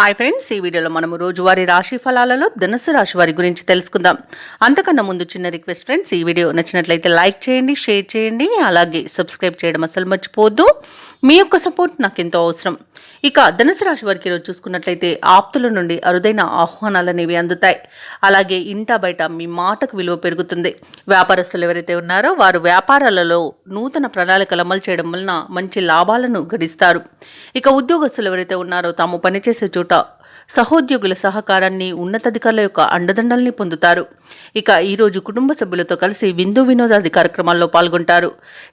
Hi friends, ఈ వీడియోలో మనము రోజువారీ రాశి ఫలాలలో ధనుసు రాశి వారి గురించి తెలుసుకుందాం. అంతకన్నా ముందు చిన్న రిక్వెస్ట్ ఫ్రెండ్స్, ఈ వీడియో నచ్చినట్లయితే లైక్ చేయండి, షేర్ చేయండి, అలాగే సబ్స్క్రైబ్ చేయడం అసలు మర్చిపోవద్దు. మీ యొక్క సపోర్ట్ నాకు ఎంతో అవసరం. ఇక ధనుసు రాశి వారికి ఈరోజు చూసుకున్నట్లయితే ఆప్తుల నుండి అరుదైన ఆహ్వానాలు అనేవి అందుతాయి. అలాగే ఇంటా బయట మీ మాటకు విలువ పెరుగుతుంది. వ్యాపారస్తులు ఎవరైతే ఉన్నారో వారు వ్యాపారాలలో నూతన ప్రణాళికలు అమలు చేయడం వలన మంచి లాభాలను గడిస్తారు. ఇక ఉద్యోగస్తులు ఎవరైతే ఉన్నారో తాము పనిచేసే చోట సహోద్యోగుల సహకారాన్ని, ఉన్నతాధికారుల యొక్క అండదండల్ని పొందుతారు. ఇక ఈరోజు కుటుంబ సభ్యులతో కలిసి విందు వినోదాది కార్యక్రమాల్లో పాల్గొంటారు.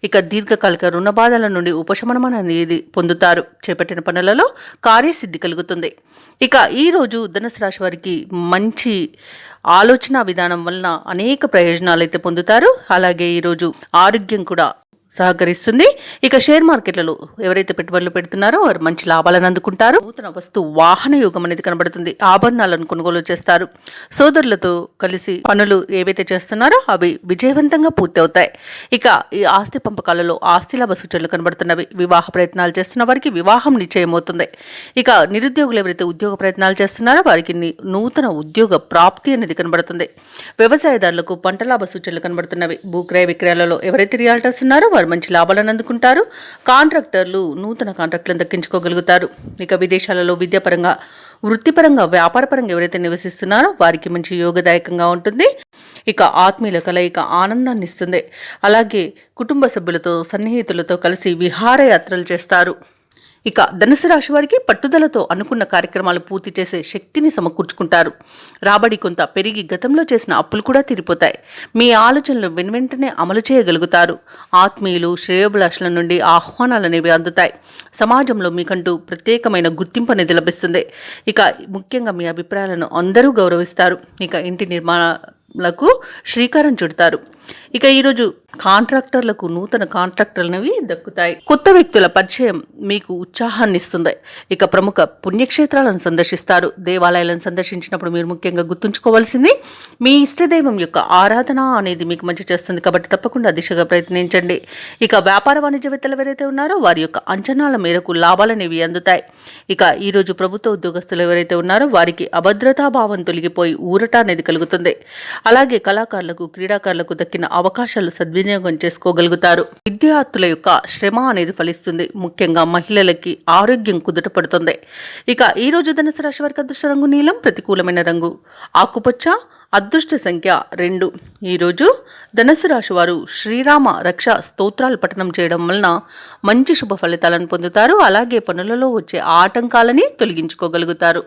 ఇక దీర్ఘకాలిక రుణ బాధల నుండి ఉపశమనం అనేది పొందుతారు. చేపట్టిన పనులలో కార్యసిద్ధి కలుగుతుంది. ఇక ఈరోజు ధనుసు రాశి వారికి మంచి ఆలోచన విధానం వలన అనేక ప్రయోజనాలు అయితే పొందుతారు. అలాగే ఈరోజు ఆరోగ్యం కూడా సహకరిస్తుంది. ఇక షేర్ మార్కెట్లలో ఎవరైతే పెట్టుబడులు పెడుతున్నారో వారు మంచి లాభాలను అందుకుంటారు. నూతన వస్తు వాహన యోగం అనేది కనబడుతుంది. ఆభరణాలను కొనుగోలు చేస్తారు. సోదరులతో కలిసి పనులు ఏవైతే చేస్తున్నారో అవి విజయవంతంగా పూర్తి అవుతాయి. ఇక ఈ ఆస్తి పంపకాలలో ఆస్తి లాభ సూచనలు కనబడుతున్నవి. వివాహ ప్రయత్నాలు చేస్తున్న వారికి వివాహం నిశ్చయమవుతుంది. ఇక నిరుద్యోగులు ఎవరైతే ఉద్యోగ ప్రయత్నాలు చేస్తున్నారో వారికి నూతన ఉద్యోగ ప్రాప్తి అనేది కనబడుతుంది. వ్యవసాయదారులకు పంట లాభ సూచనలు కనబడుతున్నవి. భూక్రయ విక్రయాలలో ఎవరైతే రియాల్టర్స్ ఉన్నారో వారు మంచి లాభాలను అందుకుంటారు. కాంట్రాక్టర్లు నూతన కాంట్రాక్టులను దక్కించుకోగలుగుతారు. ఇక విదేశాలలో విద్యాపరంగా, వృత్తిపరంగా, వ్యాపారపరంగా ఎవరైతే నివసిస్తున్నారో వారికి మంచి యోగదాయకంగా ఉంటుంది. ఇక ఆత్మీయుల కలయిక ఆనందాన్ని ఇస్తుంది. అలాగే కుటుంబ సభ్యులతో, సన్నిహితులతో కలిసి విహారయాత్రలు చేస్తారు. ఇక ధనుసు రాశి వారికి పట్టుదలతో అనుకున్న కార్యక్రమాలు పూర్తి చేసే శక్తిని సమకూర్చుకుంటారు. రాబడి కొంత పెరిగి గతంలో చేసిన అప్పులు కూడా తీరిపోతాయి. మీ ఆలోచనలు వెనువెంటనే అమలు చేయగలుగుతారు. ఆత్మీయులు, శ్రేయోభిలాషుల నుండి ఆహ్వానాలు అనేవి అందుతాయి. సమాజంలో మీకంటూ ప్రత్యేకమైన గుర్తింపు అనేది లభిస్తుంది. ఇక ముఖ్యంగా మీ అభిప్రాయాలను అందరూ గౌరవిస్తారు. ఇక ఇంటి నిర్మాణాలకు శ్రీకారం చుడతారు. ఇక ఈరోజు కాంట్రాక్టర్లకు నూతన కాంట్రాక్టర్లవి దక్కుతాయి. కొత్త వ్యక్తుల పరిచయం మీకు ఉత్సాహాన్ని ఇస్తుంది. ఇక ప్రముఖ పుణ్యక్షేత్రాలను సందర్శిస్తారు. దేవాలయాలను సందర్శించినప్పుడు మీరు ముఖ్యంగా గుర్తుంచుకోవాల్సింది మీ ఇష్టదైవం యొక్క ఆరాధన అనేది మీకు మంచి చేస్తుంది. కాబట్టి తప్పకుండా దిశగా ప్రయత్నించండి. ఇక వ్యాపార వాణిజ్యవేత్తలు ఎవరైతే ఉన్నారో వారి యొక్క అంచనాల మేరకు లాభాలనేవి అందుతాయి. ఇక ఈరోజు ప్రభుత్వ ఉద్యోగస్తులు ఎవరైతే ఉన్నారో వారికి అభద్రతాభావం తొలగిపోయి ఊరట అనేది కలుగుతుంది. అలాగే కళాకారులకు, క్రీడాకారులకు దక్కిన అవకాశాలు సద్వినియోగం చేసుకోగలుగుతారు. విద్యార్థుల యొక్క శ్రమ అనేది ఫలిస్తుంది. ముఖ్యంగా మహిళలకి ఆరోగ్యం కుదుట పడుతుంది. ఇక ఈ రోజు ధనుసు రాశి వారికి అదృష్ట రంగు నీలం, ప్రతికూలమైన రంగు ఆకుపచ్చ, అదృష్ట సంఖ్య 2. ఈరోజు ధనుసు రాశి వారు శ్రీరామ రక్ష స్తోత్రాలు పఠనం చేయడం వలన మంచి శుభ ఫలితాలను పొందుతారు. అలాగే పనులలో వచ్చే ఆటంకాలని తొలగించుకోగలుగుతారు.